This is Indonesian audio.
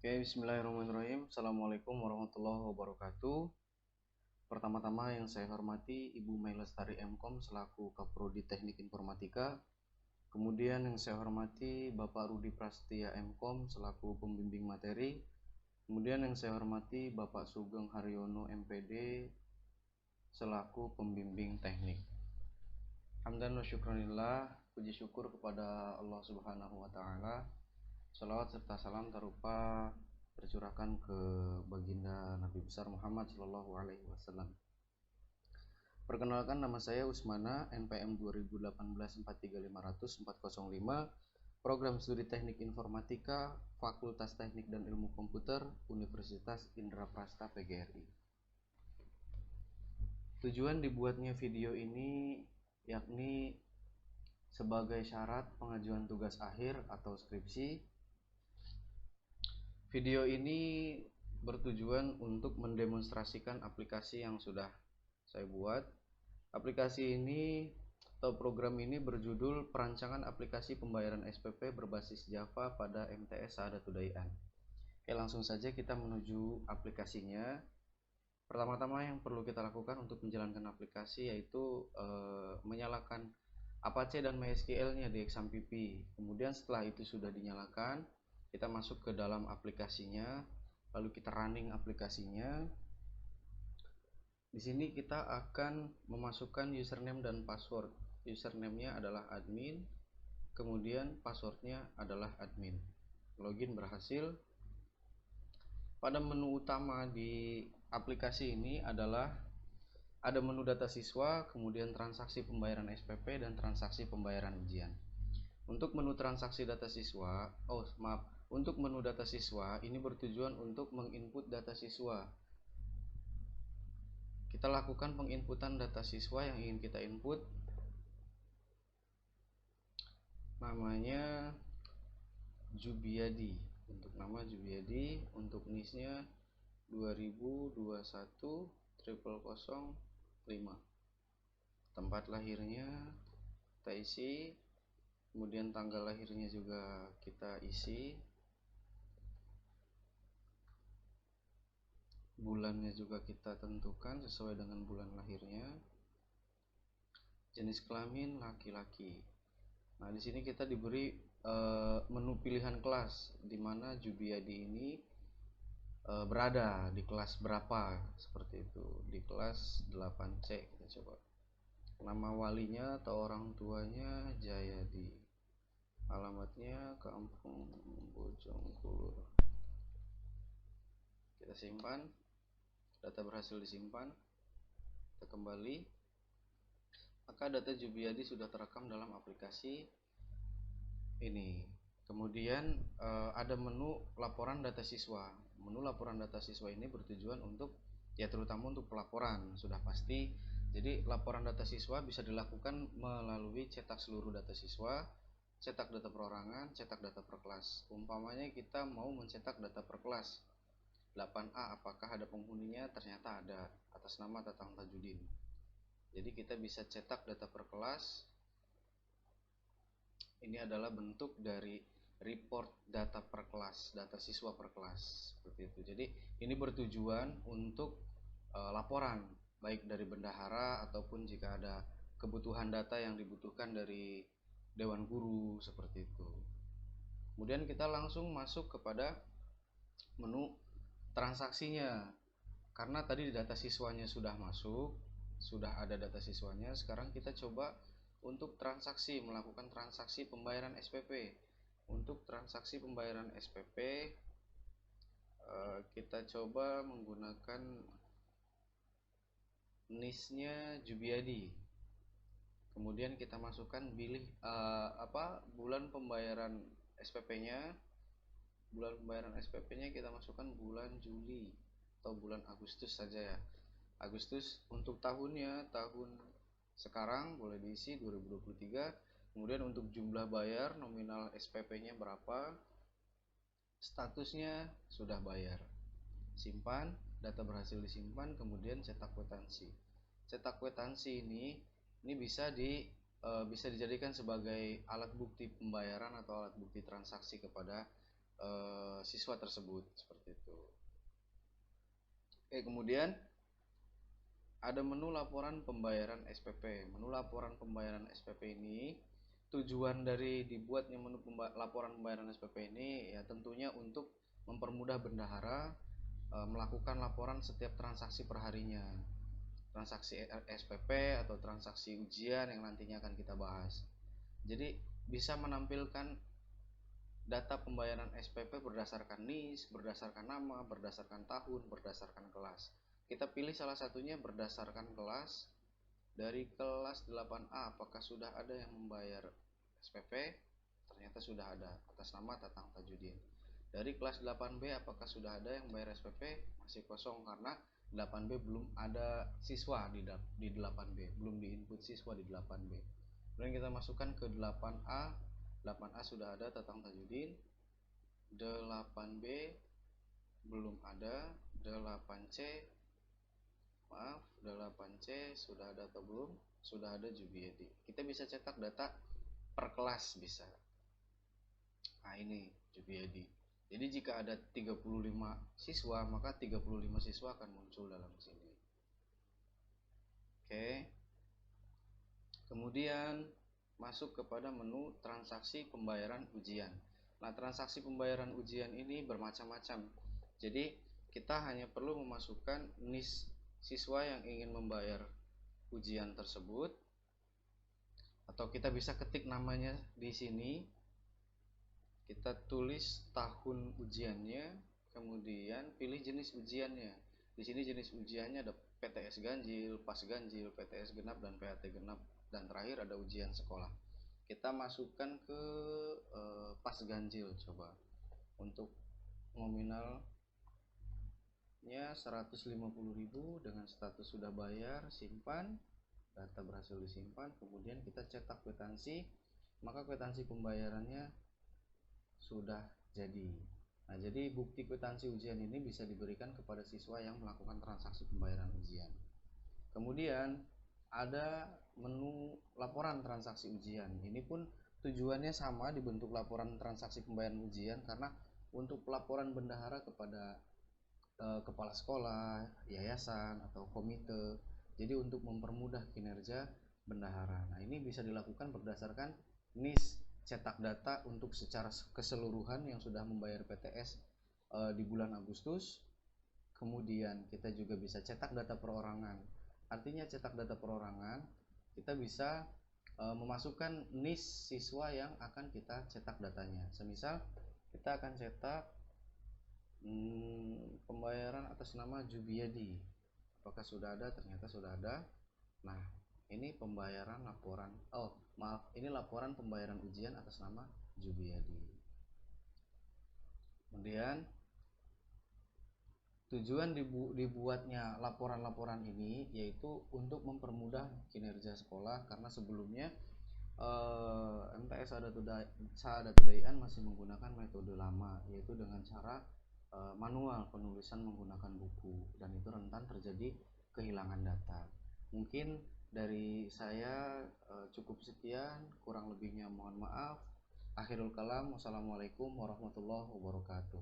Oke, bismillahirrahmanirrahim. Assalamualaikum warahmatullahi wabarakatuh. Pertama-tama yang saya hormati Ibu Mai Lestari MKom selaku Kaprodi Teknik Informatika. Kemudian yang saya hormati Bapak Rudi Prastia MKom selaku pembimbing materi. Kemudian yang saya hormati Bapak Sugeng Haryono MPD selaku pembimbing teknik. Hamdan wa syukranillah, puji syukur kepada Allah Subhanahu wa taala. Salawat serta salam tarupa tercurahkan ke baginda Nabi besar Muhammad Shallallahu Alaihi Wasallam. Perkenalkan, nama saya Usmana, NPM 2018-43500-405, Program Studi Teknik Informatika, Fakultas Teknik dan Ilmu Komputer, Universitas Indraprasta PGRI. Tujuan dibuatnya video ini yakni sebagai syarat pengajuan tugas akhir atau skripsi. Video ini bertujuan untuk mendemonstrasikan aplikasi yang sudah saya buat. Aplikasi ini atau program ini berjudul Perancangan Aplikasi Pembayaran SPP berbasis Java pada MTS Sahadatudaian. Oke, langsung saja kita menuju aplikasinya. Pertama-tama yang perlu kita lakukan untuk menjalankan aplikasi yaitu menyalakan Apache dan MySQL-nya di XAMPP. Kemudian setelah itu sudah dinyalakan, kita masuk ke dalam aplikasinya, lalu kita running aplikasinya. Di sini kita akan memasukkan username dan password. Username-nya adalah admin, kemudian password-nya adalah admin. Login berhasil. Pada menu utama di aplikasi ini adalah ada menu data siswa, kemudian transaksi pembayaran SPP dan transaksi pembayaran ujian. Untuk menu transaksi data siswa, untuk menu data siswa ini bertujuan untuk menginput data siswa. Kita lakukan penginputan data siswa yang ingin kita input. Namanya Jubiadi. Untuk nama Jubiadi, untuk NIS-nya 20210005. Tempat lahirnya kita isi, kemudian tanggal lahirnya juga kita isi, bulannya juga kita tentukan sesuai dengan bulan lahirnya, jenis kelamin laki-laki. Nah, di sini kita diberi menu pilihan kelas, di mana Jubiadi ini berada di kelas berapa, seperti itu. Di kelas 8C kita coba. Nama walinya atau orang tuanya Jayadi. Alamatnya Kampung Bojongkulur. Kita simpan. Data berhasil disimpan. Kita kembali. Maka data Jubiadi sudah terekam dalam aplikasi ini. Kemudian ada menu laporan data siswa. Menu laporan data siswa ini bertujuan untuk terutama untuk pelaporan, sudah pasti. Jadi laporan data siswa bisa dilakukan melalui cetak seluruh data siswa, cetak data perorangan, cetak data per kelas. Umpamanya kita mau mencetak data per kelas 8A, apakah ada penghuninya? Ternyata ada, atas nama Tatang Tajudin. Jadi kita bisa cetak data per kelas. Ini adalah bentuk dari report data per kelas, data siswa per kelas, seperti itu. Jadi ini bertujuan untuk laporan, baik dari bendahara ataupun jika ada kebutuhan data yang dibutuhkan dari Dewan Guru, seperti itu. Kemudian kita langsung masuk kepada menu transaksinya. Karena tadi data siswanya sudah masuk, sudah ada data siswanya, sekarang kita coba untuk transaksi, melakukan transaksi pembayaran SPP. Untuk transaksi pembayaran SPP kita coba menggunakan NIS-nya Jubiadi. Kemudian kita masukkan bulan pembayaran SPP-nya. Bulan pembayaran SPP-nya kita masukkan bulan Juli atau bulan Agustus saja ya. Agustus. Untuk tahunnya, tahun sekarang boleh diisi 2023. Kemudian untuk jumlah bayar, nominal SPP-nya berapa, statusnya sudah bayar. Simpan, data berhasil disimpan, kemudian cetak kwitansi. Cetak kwitansi ini bisa dijadikan sebagai alat bukti pembayaran atau alat bukti transaksi kepada siswa tersebut seperti itu. Kemudian ada menu laporan pembayaran SPP. Menu laporan pembayaran SPP ini, tujuan dari dibuatnya menu laporan pembayaran SPP ini ya tentunya untuk mempermudah bendahara melakukan laporan setiap transaksi perharinya, transaksi SPP atau transaksi ujian yang nantinya akan kita bahas. Jadi bisa menampilkan data pembayaran SPP berdasarkan NIS, berdasarkan nama, berdasarkan tahun, berdasarkan kelas. Kita pilih salah satunya berdasarkan kelas. Dari kelas 8A apakah sudah ada yang membayar SPP? Ternyata sudah ada, atas nama Tatang Tajudin. Dari kelas 8B apakah sudah ada yang membayar SPP? Masih kosong karena 8B belum ada siswa di 8B, belum diinput siswa di 8B. Kemudian kita masukkan ke 8A. 8A sudah ada Tatang Tajudin. 8B belum ada. 8C, maaf, 8C sudah ada atau belum? Sudah ada Jubiedi. Kita bisa cetak data per kelas bisa. Nah ini Jubiedi. Jadi jika ada 35 siswa, maka 35 siswa akan muncul dalam sini. Oke. Kemudian masuk kepada menu transaksi pembayaran ujian. Nah, transaksi pembayaran ujian ini bermacam-macam. Jadi, kita hanya perlu memasukkan NIS siswa yang ingin membayar ujian tersebut, atau kita bisa ketik namanya di sini. Kita tulis tahun ujiannya, kemudian pilih jenis ujiannya. Di sini jenis ujiannya ada PTS ganjil, PAS ganjil, PTS genap, dan PAT genap, dan terakhir ada ujian sekolah. Kita masukkan ke PAS ganjil coba. Untuk nominalnya 150.000 dengan status sudah bayar, simpan. Data berhasil disimpan, kemudian kita cetak kwitansi, maka kwitansi pembayarannya sudah jadi. Nah, jadi bukti kwitansi ujian ini bisa diberikan kepada siswa yang melakukan transaksi pembayaran ujian. Kemudian ada menu laporan transaksi ujian. Ini pun tujuannya sama, dibentuk laporan transaksi pembayaran ujian karena untuk pelaporan bendahara kepada kepala sekolah, yayasan, atau komite. Jadi untuk mempermudah kinerja bendahara. Nah, ini bisa dilakukan berdasarkan NIS cetak data untuk secara keseluruhan yang sudah membayar PTS di bulan Agustus. Kemudian kita juga bisa cetak data perorangan. Artinya cetak data perorangan, kita bisa memasukkan NIS siswa yang akan kita cetak datanya. Semisal kita akan cetak pembayaran atas nama Jubiedi. Apakah sudah ada? Ternyata sudah ada. Nah, ini pembayaran laporan, ini laporan pembayaran ujian atas nama Jubiedi. Kemudian tujuan dibuatnya laporan-laporan ini yaitu untuk mempermudah kinerja sekolah, karena sebelumnya MTS Sahadatudaian masih menggunakan metode lama, yaitu dengan cara manual penulisan menggunakan buku, dan itu rentan terjadi kehilangan data. Mungkin dari saya cukup sekian, kurang lebihnya mohon maaf. Akhirul kalam, wassalamualaikum warahmatullahi wabarakatuh.